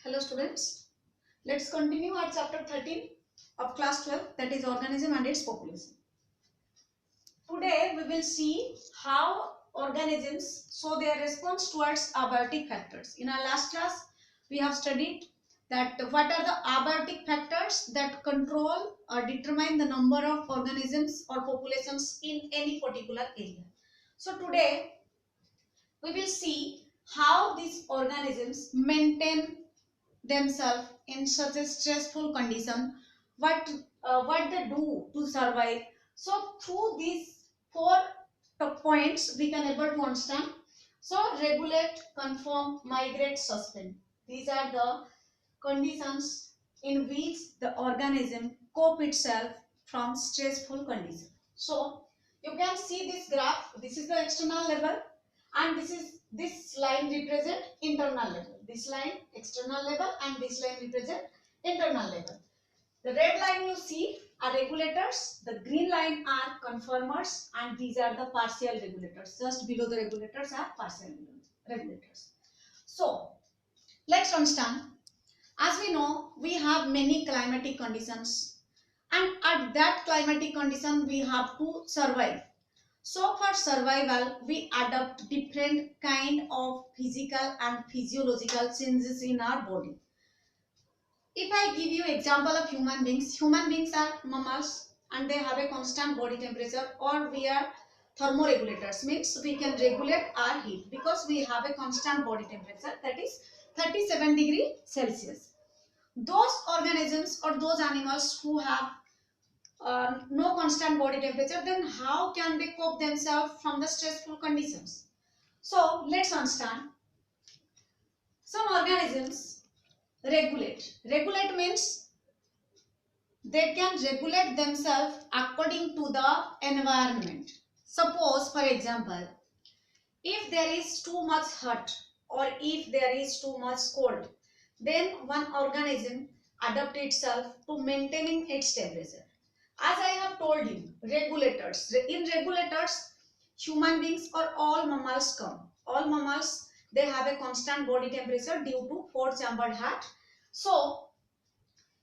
Hello students, let's continue our chapter 13 of class 12, that is organism and its population. Today we will see how organisms show their response towards abiotic factors. In our last class we have studied that what are the abiotic factors that control or determine the number of organisms or populations in any particular area. So today we will see how these organisms maintain themselves in such a stressful condition, what they do to survive. So through these four points we can able to understand. So regulate, conform, migrate, suspend, these are the conditions in which the organism cope itself from stressful condition. So you can see this graph, this is the external level and this line represent internal level, this line external level and this line represent internal level. The red line you see are regulators, the green line are conformers, and these are the partial regulators. Just below the regulators are partial regulators. So let's understand. As we know, we have many climatic conditions, and at that climatic condition we have to survive. So for survival, we adopt different kind of physical and physiological changes in our body. If I give you example of human beings are mammals and they have a constant body temperature, or we are thermoregulators, means we can regulate our heat because we have a constant body temperature, that is 37 degree Celsius. Those organisms or those animals who have no constant body temperature, then how can they cope themselves from the stressful conditions? So let's understand. Some organisms regulate. Regulate means they can regulate themselves according to the environment. Suppose, for example, if there is too much hot or if there is too much cold, then one organism adapt itself to maintaining its temperature. As I have told you, regulators. In regulators, human beings or all mammals come. All mammals, they have a constant body temperature due to four-chambered heart. So,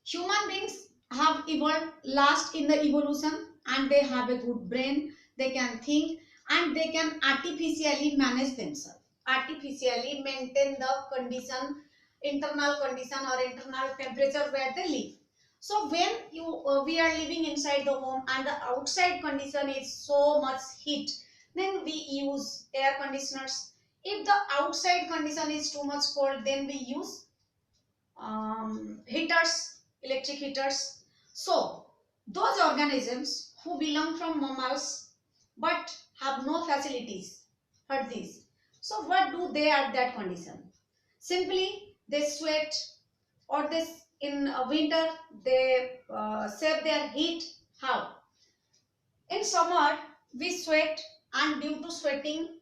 human beings have evolved last in the evolution and they have a good brain. They can think and they can artificially manage themselves. Artificially maintain the condition, internal condition or internal temperature where they live. So when we are living inside the home and the outside condition is so much heat, then we use air conditioners. If the outside condition is too much cold, then we use heaters, electric heaters. So those organisms who belong from mammals but have no facilities for this, so what do they at that condition? Simply they sweat, or this in winter they save their heat. How? In summer we sweat, and due to sweating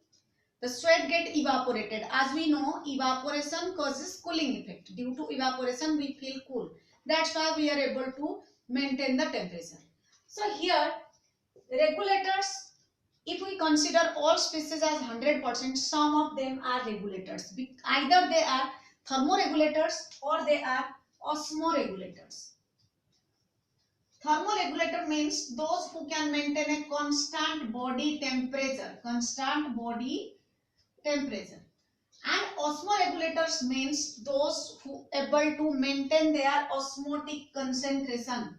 the sweat get evaporated. As we know, evaporation causes cooling effect. Due to evaporation we feel cool, that's why we are able to maintain the temperature. So here regulators, if we consider all species as 100%, some of them are regulators. Either they are thermoregulators or they are osmoregulators. Thermoregulator means those who can maintain a constant body temperature. Constant body temperature. And osmoregulators means those who able to maintain their osmotic concentration.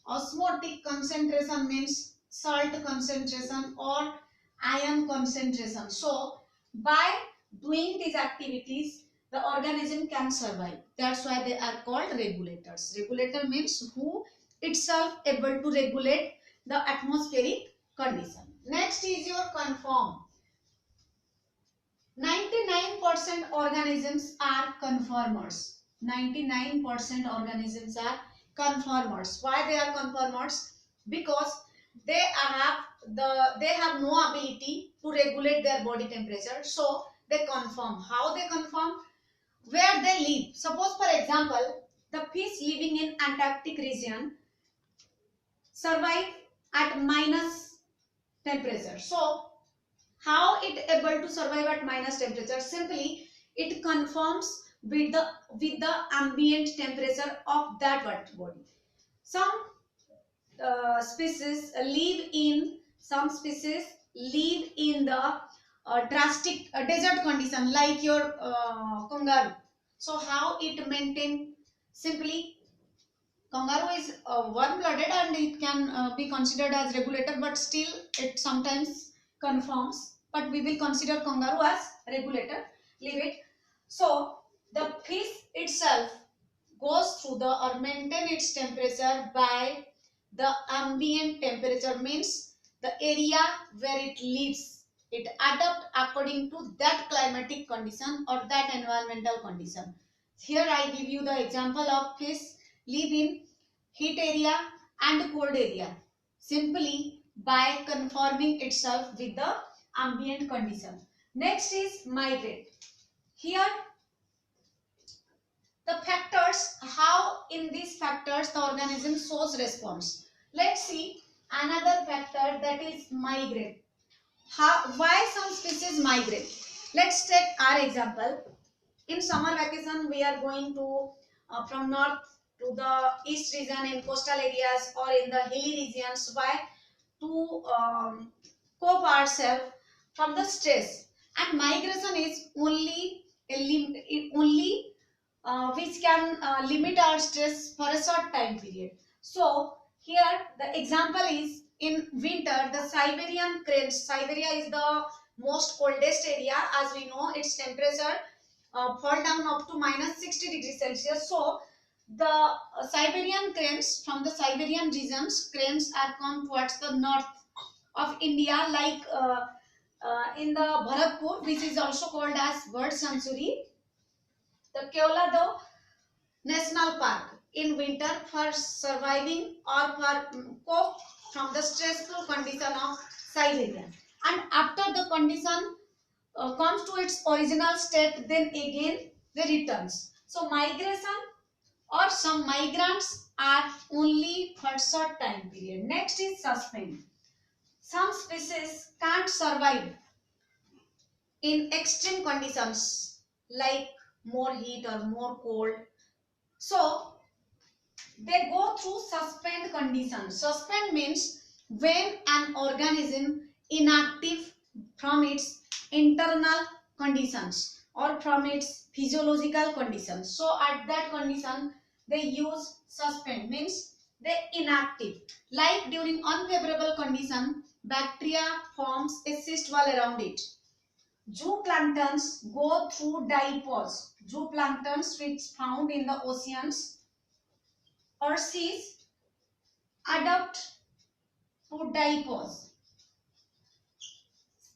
Osmotic concentration means salt concentration or ion concentration. So by doing these activities, the organism can survive. That's why they are called regulators. Regulator means who itself able to regulate the atmospheric condition. Next is your conform. 99% organisms are conformers. 99% organisms are conformers. Why they are conformers? Because they have no ability to regulate their body temperature, so they conform. How they conform? Where they live. Suppose for example, the fish living in Antarctic region survive at minus temperature. So how it able to survive at minus temperature? Simply it conforms with the ambient temperature of that wet body. Some species live in the drastic desert condition, like your kangaroo. So how it maintain? Simply, kangaroo is warm blooded and it can be considered as regulator, but still it sometimes conforms, but we will consider kangaroo as regulator. Leave it. So the fish itself goes through the or maintain its temperature by the ambient temperature, means the area where it lives. It adapt according to that climatic condition or that environmental condition. Here I give you the example of fish live in heat area and cold area, simply by conforming itself with the ambient condition. Next is migrate. Here the factors, how in these factors the organism shows response. Let's see another factor, that is migrate. Why some species migrate? Let's take our example. In summer vacation we are going to from north to the east region in coastal areas or in the hilly regions. Why? To cope ourselves from the stress. And migration is only which can limit our stress for a short time period. So here the example is in winter, the Siberian cranes. Siberia is the most coldest area, as we know. Its temperature fall down up to minus 60 degrees Celsius. So the Siberian cranes from the Siberian regions, cranes are come towards the north of India, like in the Bharatpur, which is also called as bird sanctuary, the Keolado National Park, in winter for surviving or for cope from the stressful condition of Siberia. And after the condition comes to its original state, then again they returns. So migration or some migrants are only for short time period. Next is suspend. Some species can't survive in extreme conditions like more heat or more cold. So they go through suspend conditions. Suspend means when an organism inactive from its internal conditions or from its physiological conditions. So at that condition they use suspend, means they inactive. Like during unfavorable condition, bacteria forms a cyst wall around it. Zooplanktons go through diapause. Zooplanktons which found in the oceans or seas adapt to diapause.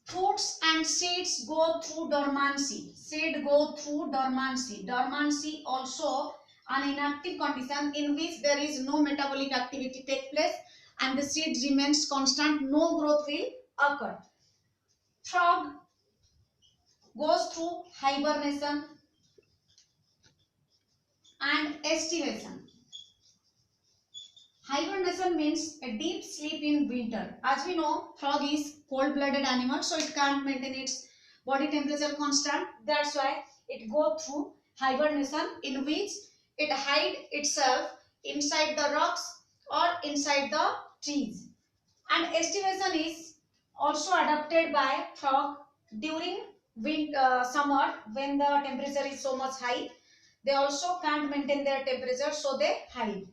Fruits and seeds go through dormancy. Seed go through dormancy. Dormancy also an inactive condition in which there is no metabolic activity take place and the seed remains constant, no growth will occur. Frog goes through hibernation and estivation. Hibernation means a deep sleep in winter. As we know, frog is cold-blooded animal, so it can't maintain its body temperature constant. That's why it go through hibernation, in which it hide itself inside the rocks or inside the trees. And estivation is also adapted by frog during summer, when the temperature is so much high. They also can't maintain their temperature, so they hide.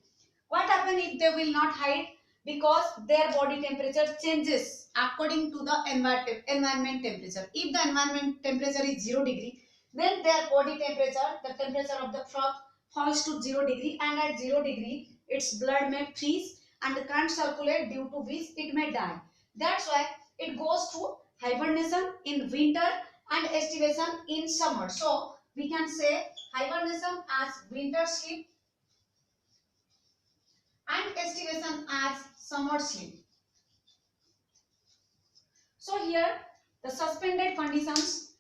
What happens if they will not hide? Because their body temperature changes according to the environment temperature. If the environment temperature is 0 degree, then their body temperature, the temperature of the frog, falls to 0 degree, and at 0 degree its blood may freeze and can't circulate, due to which it may die. That's why it goes through hibernation in winter and estivation in summer. So we can say hibernation as winter sleep and estivation as summer sleep. So here the suspended conditions: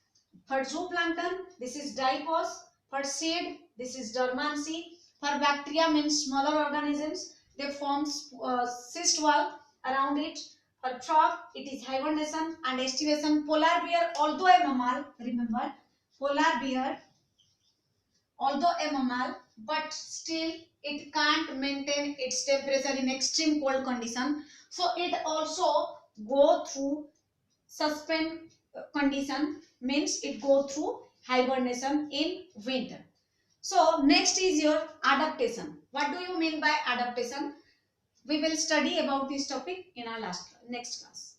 for zooplankton this is diapause, for seed this is dormancy, for bacteria means smaller organisms, they form cyst wall around it, for frog it is hibernation and estivation. Polar bear, although a mammal, remember polar bear although a mammal, but still it can't maintain its temperature in extreme cold condition. So it also go through suspend condition, means it go through hibernation in winter. So next is your adaptation. What do you mean by adaptation? We will study about this topic in our next class.